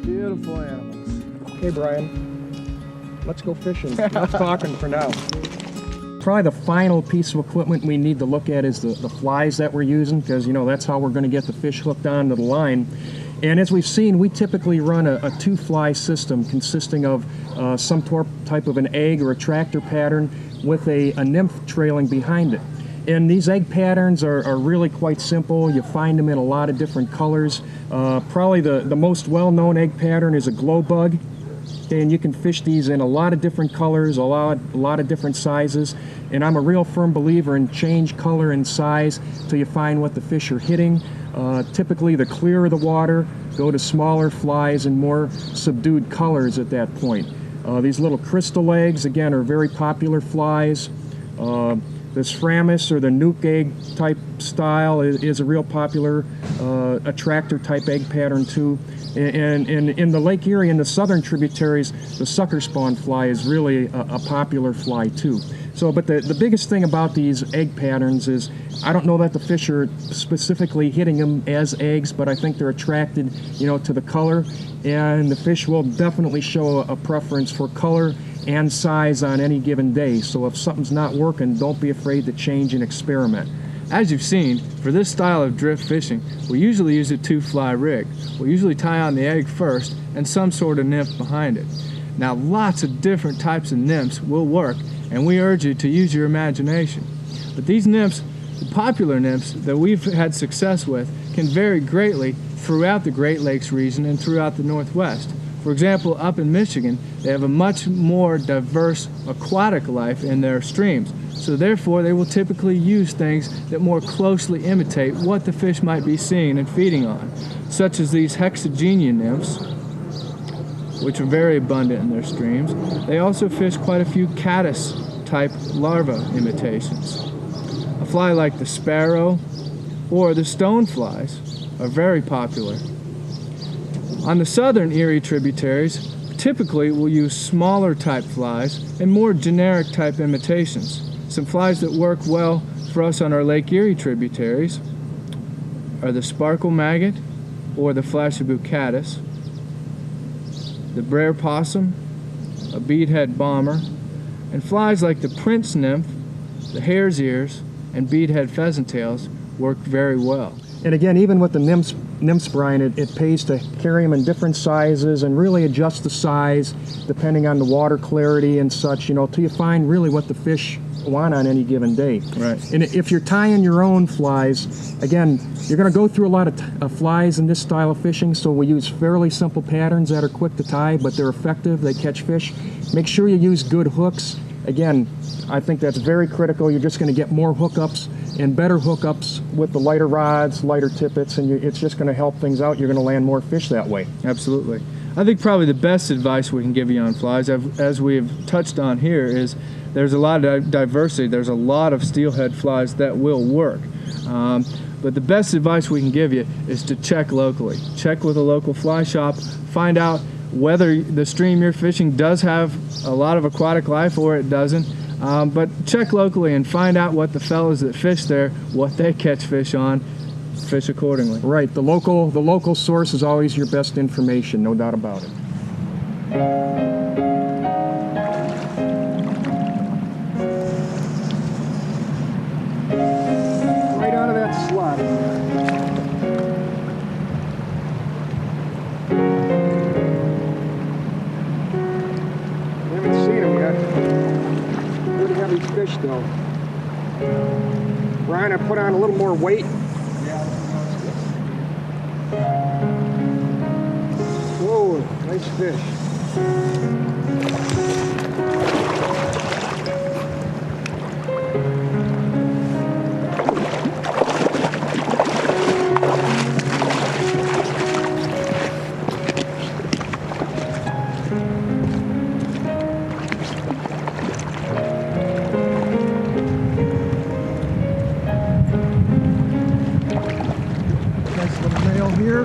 Beautiful animals. Okay, Brian, let's go fishing. Enough talking for now. Probably the final piece of equipment we need to look at is the flies that we're using, because that's how we're going to get the fish hooked onto the line. And as we've seen, we typically run a two-fly system consisting of some type of an egg or a tractor pattern with a nymph trailing behind it. And these egg patterns are really quite simple. You find them in a lot of different colors. Probably the most well-known egg pattern is a glow bug. And you can fish these in a lot of different colors, a lot of different sizes. And I'm a real firm believer in change color and size till you find what the fish are hitting. Typically, the clearer the water, go to smaller flies and more subdued colors at that point. These little crystal eggs, again, are very popular flies. This Framus or the nuke egg type style is a real popular attractor type egg pattern too. And in the Lake Erie and the southern tributaries, the sucker spawn fly is really a popular fly too. So, but the biggest thing about these egg patterns is I don't know that the fish are specifically hitting them as eggs, but I think they're attracted, to the color, and the fish will definitely show a preference for color and size on any given day. So if something's not working, don't be afraid to change and experiment. As you've seen, for this style of drift fishing, we usually use a two-fly rig. We usually tie on the egg first and some sort of nymph behind it. Now, lots of different types of nymphs will work, and we urge you to use your imagination. But these nymphs, the popular nymphs that we've had success with, can vary greatly throughout the Great Lakes region and throughout the Northwest. For example, up in Michigan, they have a much more diverse aquatic life in their streams. So therefore, they will typically use things that more closely imitate what the fish might be seeing and feeding on, such as these hexagenia nymphs, which are very abundant in their streams. They also fish quite a few caddis-type larva imitations. A fly like the sparrow or the stoneflies are very popular. On the southern Erie tributaries, typically we'll use smaller type flies and more generic type imitations. Some flies that work well for us on our Lake Erie tributaries are the sparkle maggot or the flashabou caddis, the Brer possum, a beadhead bomber, and flies like the prince nymph, the hare's ears, and beadhead pheasant tails work very well. And again, even with the nymphs, Brian, it pays to carry them in different sizes and really adjust the size depending on the water clarity and such, till you find really what the fish want on any given day. Right. And if you're tying your own flies, again, you're going to go through a lot of flies in this style of fishing, so we use fairly simple patterns that are quick to tie, but they're effective, they catch fish. Make sure you use good hooks. Again, I think that's very critical. You're just going to get more hookups and better hookups with the lighter rods, lighter tippets, and it's just going to help things out. You're going to land more fish that way. Absolutely. I think probably the best advice we can give you on flies, as we have touched on here, is there's a lot of diversity. There's a lot of steelhead flies that will work. But the best advice we can give you is to check locally. Check with a local fly shop. Find out whether the stream you're fishing does have a lot of aquatic life or it doesn't. But check locally and find out what the fellows that fish there, what they catch fish on. Fish accordingly. Right. The local source is always your best information, no doubt about it. Right out of that slot. Haven't seen him yet. Pretty heavy fish though. Brian, I put on a little more weight. Whoa, nice fish. Nice little male here.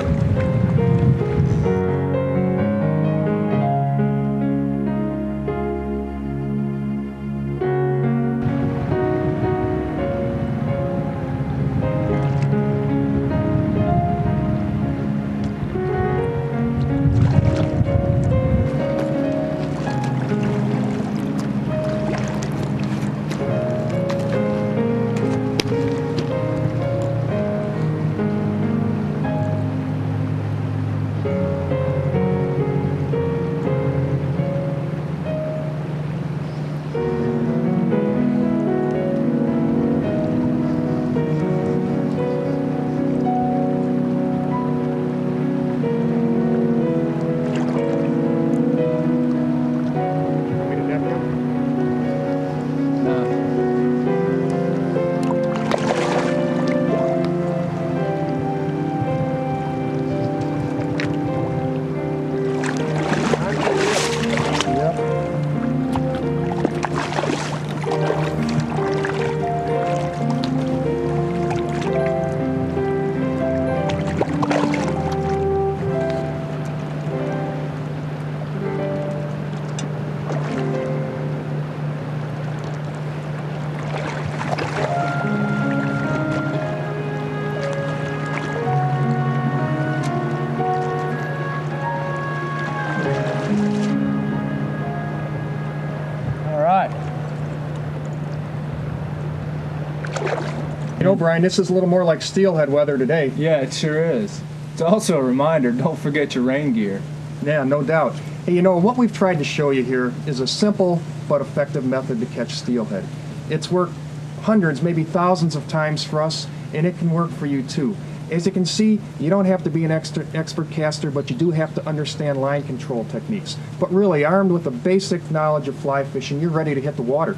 Brian, this is a little more like steelhead weather today. Yeah, it sure is. It's also a reminder, don't forget your rain gear. Yeah, no doubt. Hey, you know, what we've tried to show you here is a simple but effective method to catch steelhead. It's worked hundreds, maybe thousands of times for us, and it can work for you too. As you can see, you don't have to be an expert caster, but you do have to understand line control techniques. But really, armed with a basic knowledge of fly fishing, you're ready to hit the water.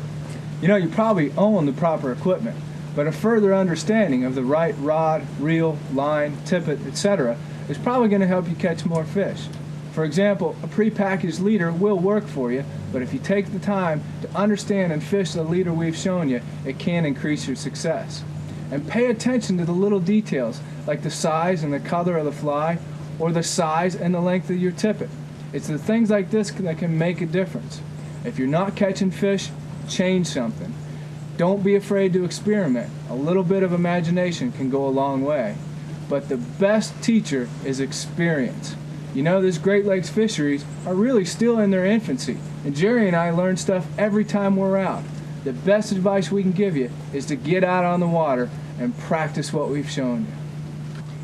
You know, you probably own the proper equipment, but a further understanding of the right rod, reel, line, tippet, etc. is probably going to help you catch more fish. For example, a prepackaged leader will work for you, but if you take the time to understand and fish the leader we've shown you, it can increase your success. And pay attention to the little details, like the size and the color of the fly, or the size and the length of your tippet. It's the things like this that can make a difference. If you're not catching fish, change something. Don't be afraid to experiment. A little bit of imagination can go a long way. But the best teacher is experience. You know, these Great Lakes fisheries are really still in their infancy, and Jerry and I learn stuff every time we're out. The best advice we can give you is to get out on the water and practice what we've shown you.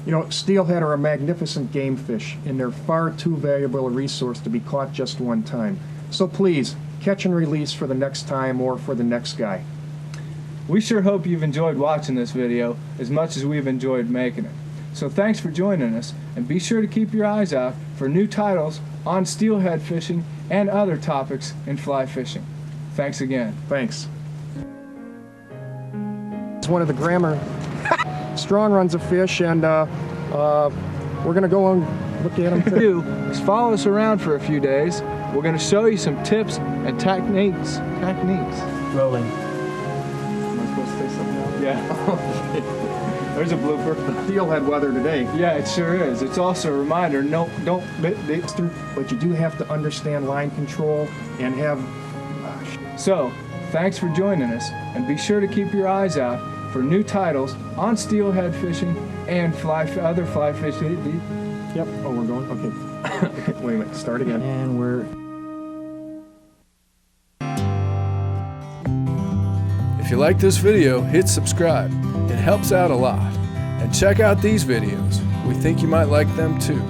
You know, steelhead are a magnificent game fish, and they're far too valuable a resource to be caught just one time. So please, catch and release for the next time or for the next guy. We sure hope you've enjoyed watching this video as much as we've enjoyed making it. So thanks for joining us, and be sure to keep your eyes out for new titles on steelhead fishing and other topics in fly fishing. Thanks again. Thanks. It's one of the Grammar strong runs of fish, and we're going to go and look at them too. Is follow us around for a few days. We're going to show you some tips and techniques. Rolling. Am I supposed to say something else? Yeah. There's a blooper. Steelhead weather today. Yeah, it sure is. It's also a reminder, don't it's through. But you do have to understand line control and have... So, thanks for joining us, and be sure to keep your eyes out for new titles on steelhead fishing and other fly fishing. Yep. Oh, we're going? Okay. Wait a minute. Start again. And we're... If you like this video, hit subscribe. It helps out a lot. And check out these videos. We think you might like them too.